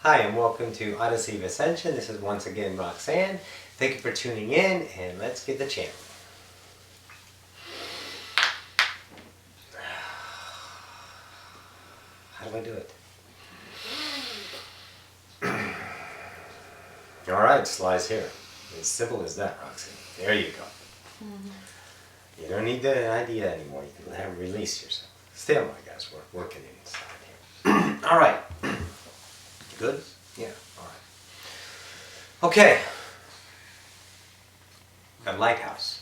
Hi and welcome to Odyssey of Ascension. This is once again Roxanne. Thank you for tuning in and let's get the channel. How do I do it? Alright, slides here. As simple as that, Roxanne. There you go. You don't need the idea anymore. You can have release yourself. Stay on my guys. We're working inside here. Alright. Good? Yeah, alright. Okay. Got Lighthouse.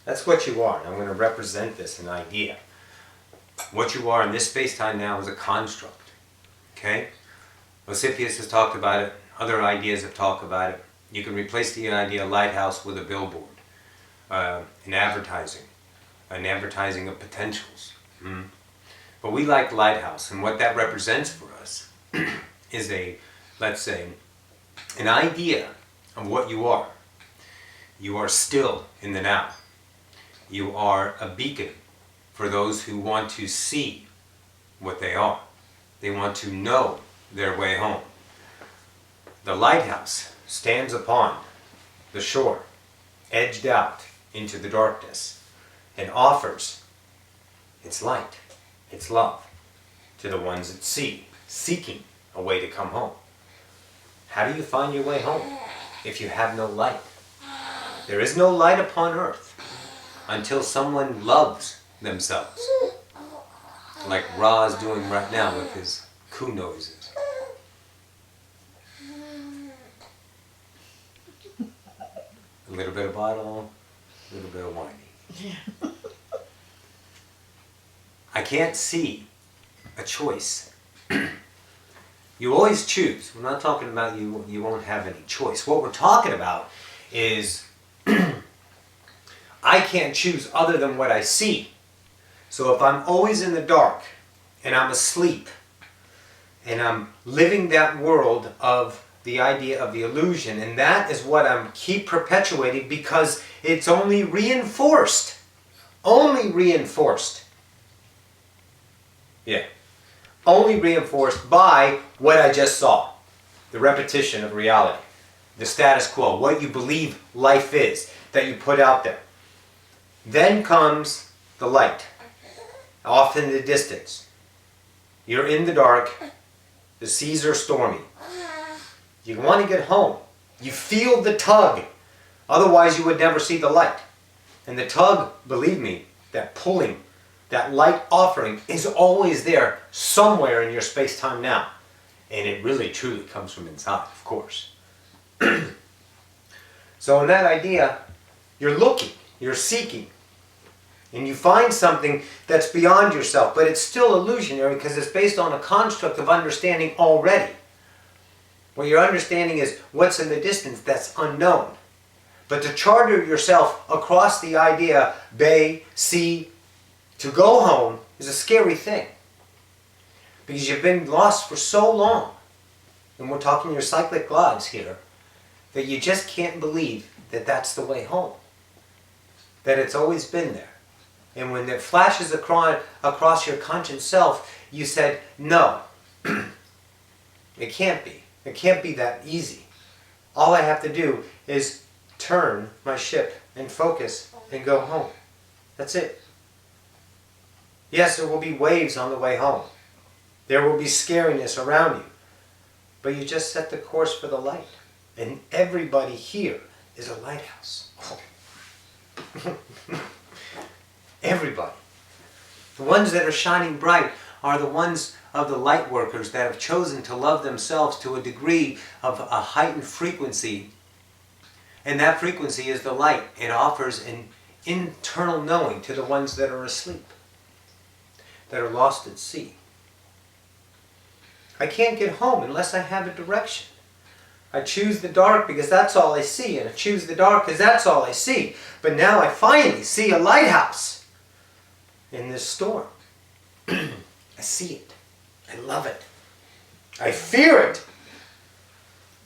That's what you are. And I'm going to represent this, an idea. What you are in this space-time now is a construct. Okay? Osipius has talked about it. Other ideas have talked about it. You can replace the idea of lighthouse with a billboard. An advertising of potentials. But we like Lighthouse, and what that represents for us is let's say, an idea of what you are. You are still in the now. You are a beacon for those who want to see what they are. They want to know their way home. The lighthouse stands upon the shore, edged out into the darkness, and offers its light, its love, to the ones at sea, seeking a way to come home. How do you find your way home if you have no light? There is no light upon earth until someone loves themselves. Like Ra's doing right now with his coo noises. A little bit of bottle, a little bit of whiny. I can't see a choice. You always choose. We're not talking about you won't have any choice. What we're talking about is I can't choose other than what I see. So if I'm always in the dark and I'm asleep and I'm living that world of the idea of the illusion, and that is what I'm keep perpetuating because it's only reinforced. Only reinforced. Yeah. Only reinforced by what I just saw. The repetition of reality. The status quo. What you believe life is. That you put out there. Then comes the light. Off in the distance. You're in the dark. The seas are stormy. You want to get home. You feel the tug. Otherwise you would never see the light. And the tug, believe me, that pulling, that light offering is always there somewhere in your space-time now. And it really truly comes from inside, of course. So in that idea, you're looking, you're seeking. And you find something that's beyond yourself, but it's still illusionary because it's based on a construct of understanding already. What you're understanding is what's in the distance that's unknown. But to charter yourself across the idea, bay, sea, to go home is a scary thing. Because you've been lost for so long, and we're talking your cyclic lives here, that you just can't believe that that's the way home. That it's always been there. And when it flashes across your conscious self, you said, no, it can't be. It can't be that easy. All I have to do is turn my ship and focus and go home. That's it. Yes, there will be waves on the way home. There will be scariness around you. But you just set the course for the light. And everybody here is a lighthouse. Everybody. The ones that are shining bright are the ones of the light workers that have chosen to love themselves to a degree of a heightened frequency. And that frequency is the light. It offers an internal knowing to the ones that are asleep, that are lost at sea. I can't get home unless I have a direction. I choose the dark because that's all I see, and I choose the dark because that's all I see. But now I finally see a lighthouse in this storm. I see it. I love it. I fear it.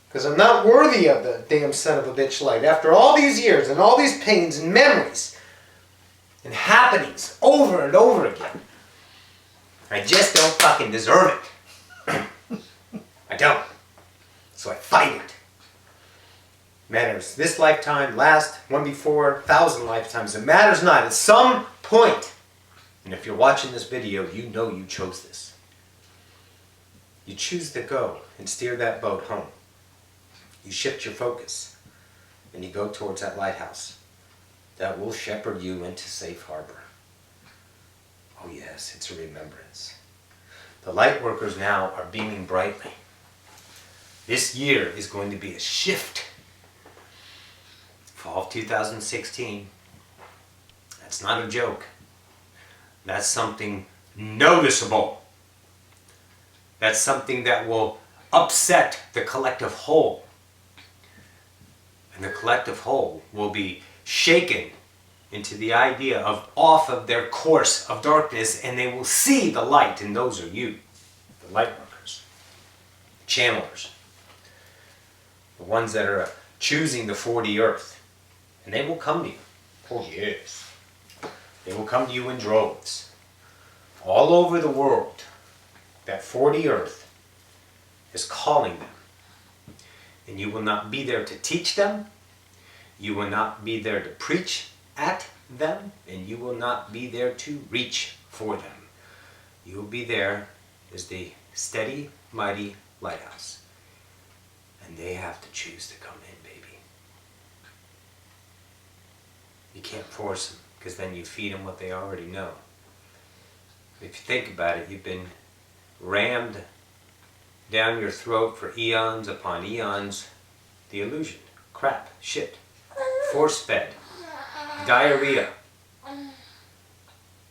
Because I'm not worthy of the damn son of a bitch light. After all these years and all these pains and memories and happenings over and over again. I just don't fucking deserve it. I don't. So I fight it. Matters this lifetime, last, one before, 1,000 lifetimes. It matters not. At some point, and if you're watching this video, you know you chose this. You choose to go and steer that boat home. You shift your focus and you go towards that lighthouse that will shepherd you into safe harbor. Oh yes, it's a remembrance. The light workers now are beaming brightly. This year is going to be a shift. Fall of 2016. That's not a joke. That's something noticeable. That's something that will upset the collective whole. And the collective whole will be shaken into the idea of off of their course of darkness, and they will see the light, and those are you, the light workers, channelers, the ones that are choosing the 4D earth, and they will come to you. Oh yes, they will come to you in droves, all over the world. That 4D earth is calling them, and you will not be there to teach them. You will not be there to preach at them, and you will not be there to reach for them. You will be there as the steady, mighty lighthouse. And they have to choose to come in, baby. You can't force them, because then you feed them what they already know. If you think about it, you've been rammed down your throat for eons upon eons. The illusion, crap, shit, force-fed, diarrhea.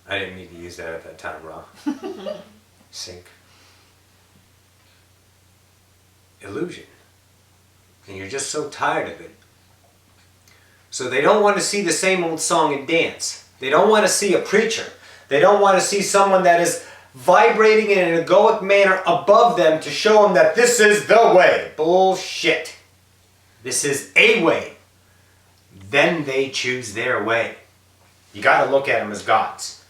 I didn't mean to use that at that time, Rob. Sink. Illusion. And you're just so tired of it. So they don't want to see the same old song and dance. They don't want to see a preacher. They don't want to see someone that is vibrating in an egoic manner above them to show them that this is the way. Bullshit. This is a way. Then they choose their way. You got to look at them as gods.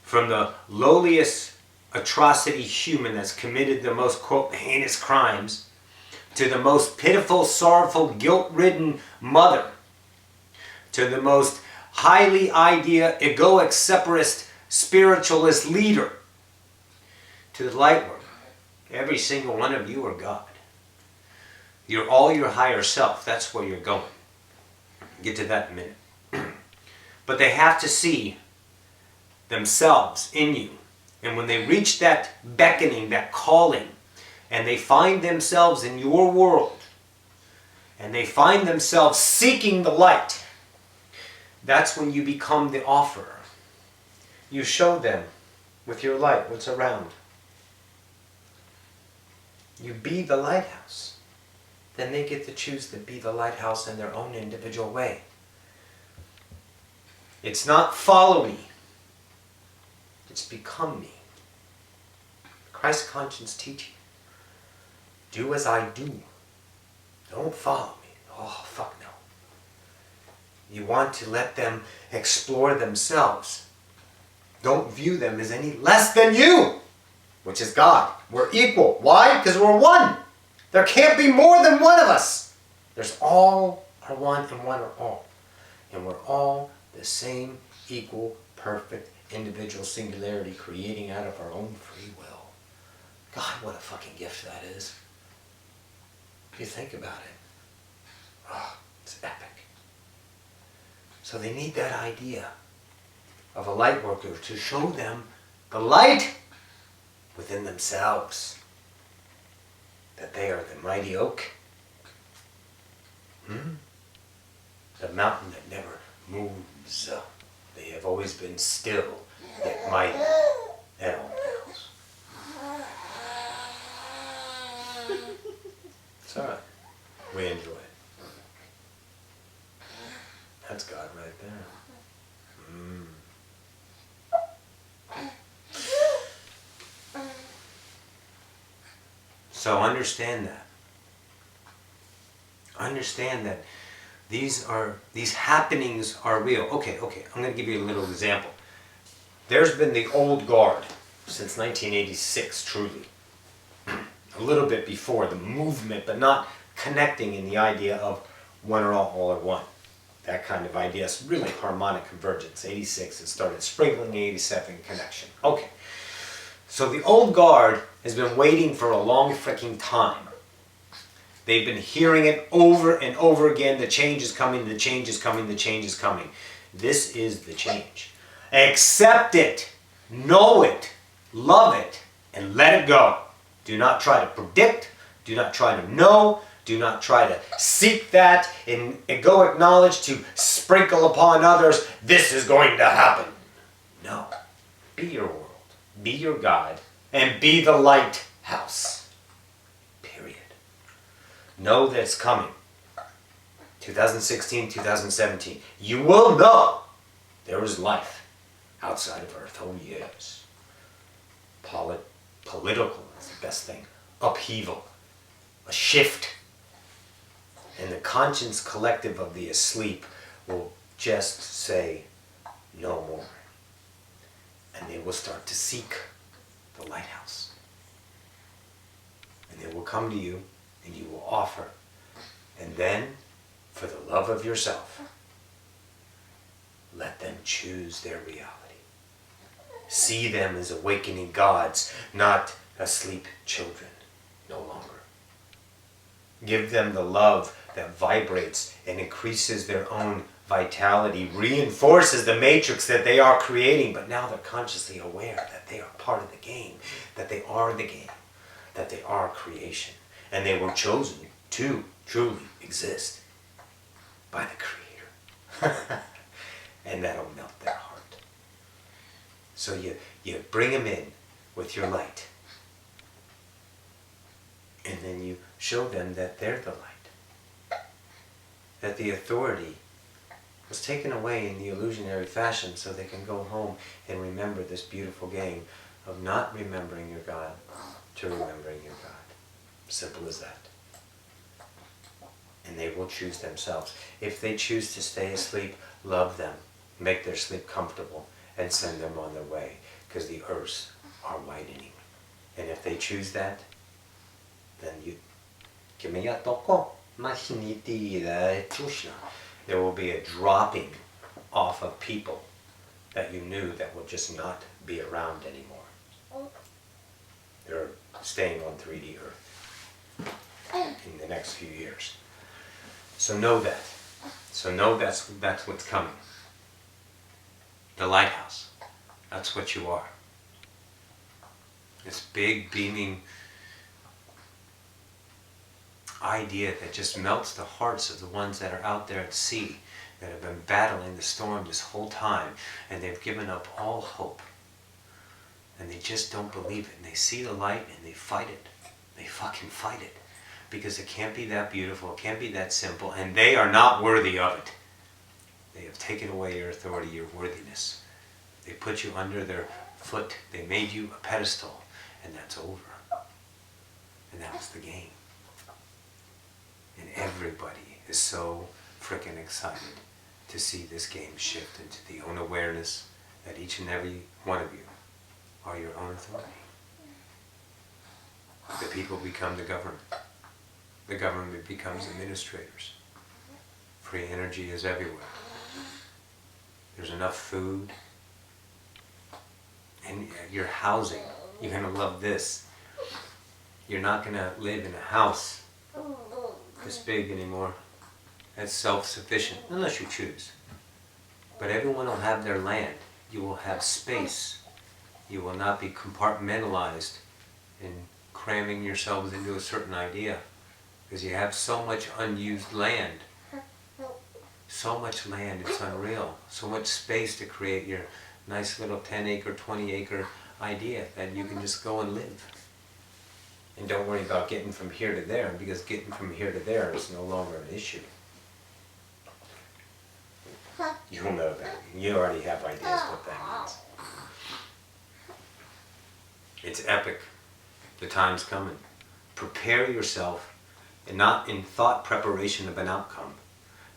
From the lowliest atrocity human that's committed the most, quote, heinous crimes, to the most pitiful, sorrowful, guilt-ridden mother, to the most highly egoic, separatist, spiritualist leader, to the light worker. Every single one of you are God. You're all your higher self. That's where you're going. Get to that in a minute. But they have to see themselves in you. And when they reach that beckoning, that calling, and they find themselves in your world, and they find themselves seeking the light, that's when you become the offerer. You show them with your light what's around. You be the lighthouse. Then they get to choose to be the lighthouse in their own individual way. It's not follow me. It's become me. Christ conscience teaching. Do as I do. Don't follow me. Oh, fuck no. You want to let them explore themselves. Don't view them as any less than you, which is God. We're equal. Why? Because we're one. There can't be more than one of us. There's all are one and one are all. And we're all the same, equal, perfect, individual singularity creating out of our own free will. God, what a fucking gift that is. If you think about it. Oh, it's epic. So they need that idea of a light worker to show them the light within themselves. That they are the mighty oak. The mountain that never moves. They have always been still, yet mighty at all times. It's alright. We enjoy it. That's God right there. So understand that. Understand that these happenings are real. Okay, I'm going to give you a little example. There's been the old guard since 1986, truly. A little bit before the movement, but not connecting in the idea of one or all or one. That kind of idea is really harmonic convergence. 86, it started sprinkling, 87 connection. Okay. So the old guard has been waiting for a long freaking time. They've been hearing it over and over again. The change is coming, the change is coming, the change is coming. This is the change. Accept it, know it, love it, and let it go. Do not try to predict, do not try to know, do not try to seek that and go acknowledge to sprinkle upon others, this is going to happen. No. Be your world, be your God, and be the lighthouse. Period. Know that it's coming. 2016, 2017. You will know there is life outside of Earth. Oh yes. Political is the best thing. Upheaval. A shift. And the conscience collective of the asleep will just say no more. And they will start to seek the lighthouse. And they will come to you and you will offer. And then, for the love of yourself, let them choose their reality. See them as awakening gods, not asleep children, no longer. Give them the love that vibrates and increases their own vitality, reinforces the matrix that they are creating, but now they're consciously aware that they are part of the game, that they are the game, that they are creation, and they were chosen to truly exist by the Creator. And that'll melt their heart. So you bring them in with your light. And then you show them that they're the light. That the authority was taken away in the illusionary fashion so they can go home and remember this beautiful game of not remembering your God to remembering your God. Simple as that. And they will choose themselves. If they choose to stay asleep, love them. Make their sleep comfortable and send them on their way, because the earths are widening. And if they choose that, then there will be a dropping off of people that you knew that will just not be around anymore. They're staying on 3D Earth in the next few years. So know that. So know that's what's coming. The lighthouse. That's what you are. This big, beaming idea that just melts the hearts of the ones that are out there at sea, that have been battling the storm this whole time, and they've given up all hope. And they just don't believe it. And they see the light and they fight it. They fucking fight it. Because it can't be that beautiful, it can't be that simple, and they are not worthy of it. They have taken away your authority, your worthiness. They put you under their foot. They made you a pedestal, and that's over. And that was the game. And everybody is so frickin' excited to see this game shift into the own awareness that each and every one of you are your own authority. The people become the government. The government becomes administrators. Free energy is everywhere. There's enough food. And your housing, you're going to love this. You're not going to live in a house this big anymore. That's self-sufficient, unless you choose. But everyone will have their land. You will have space. You will not be compartmentalized in cramming yourselves into a certain idea. Because you have so much unused land. So much land, it's unreal. So much space to create your nice little 10-acre, 20-acre idea that you can just go and live. And don't worry about getting from here to there, because getting from here to there is no longer an issue. You'll know that. You already have ideas what that means. It's epic. The time's coming. Prepare yourself, and not in thought preparation of an outcome.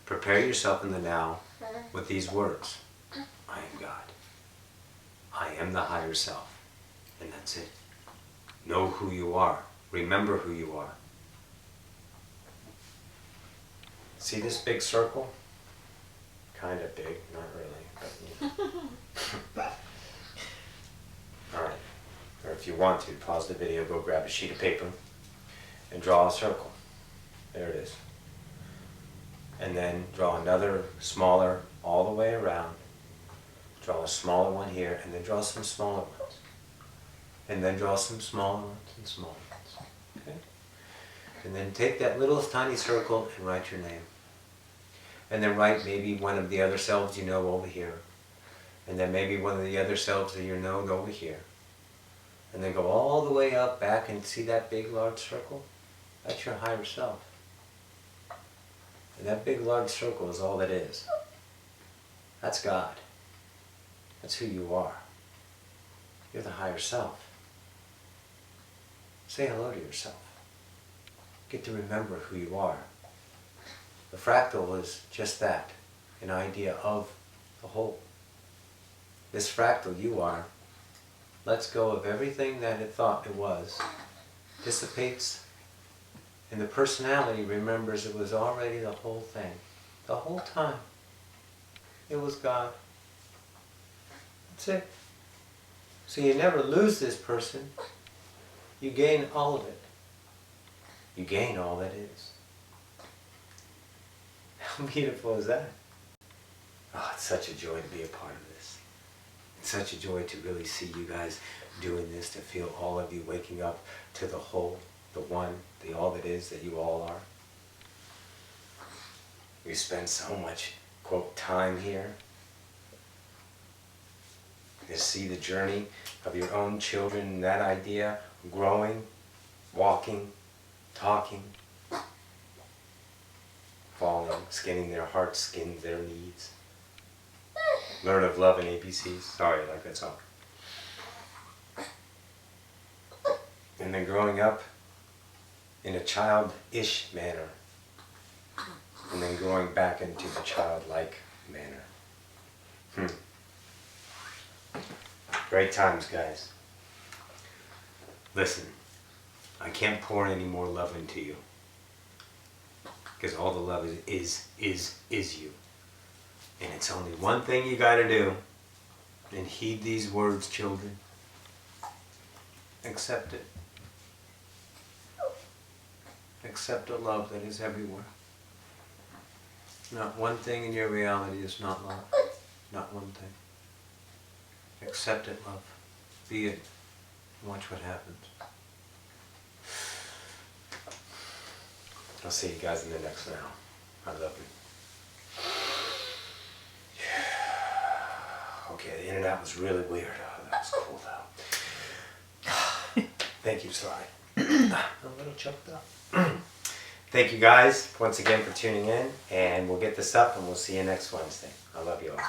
Prepare yourself in the now with these words. I am God. I am the higher self. And that's it. Know who you are. Remember who you are. See this big circle? Kind of big, not really, but you know. Alright. Or if you want to, pause the video, go grab a sheet of paper and draw a circle. There it is. And then draw another smaller all the way around. Draw a smaller one here, and then draw some smaller ones. And then draw some smaller ones and smaller ones. Okay? And then take that little tiny circle and write your name. And then write maybe one of the other selves you know over here. And then maybe one of the other selves that you know over here. And then go all the way up, back, and see that big, large circle? That's your higher self. And that big, large circle is all that is. That's God. That's who you are. You're the higher self. Say hello to yourself. Get to remember who you are. The fractal is just that, an idea of the whole. This fractal you are lets go of everything that it thought it was, dissipates, and the personality remembers it was already the whole thing. The whole time. It was God. That's it. So you never lose this person. You gain all of it. You gain all that is. How beautiful is that? Oh, it's such a joy to be a part of this. It's such a joy to really see you guys doing this, to feel all of you waking up to the whole, the one, the all that is that you all are. We spend so much, quote, time here. To see the journey of your own children and that idea, growing, walking, talking, falling, skinning their hearts, skin their needs. Learn of love and ABCs. Sorry, I like that song. And then growing up in a childish manner. And then growing back into the childlike manner. Great times, guys. Listen, I can't pour any more love into you. Because all the love is you. And it's only one thing you gotta do. And heed these words, children. Accept it. Accept a love that is everywhere. Not one thing in your reality is not love. Not one thing. Accept it, love. Be it. Watch what happens. I'll see you guys in the next round. I love you. Okay, the internet was really weird. Oh, that was cool though. Thank you, Sly. I'm a little choked up. Thank you guys once again for tuning in, and we'll get this up and we'll see you next Wednesday. I love you all.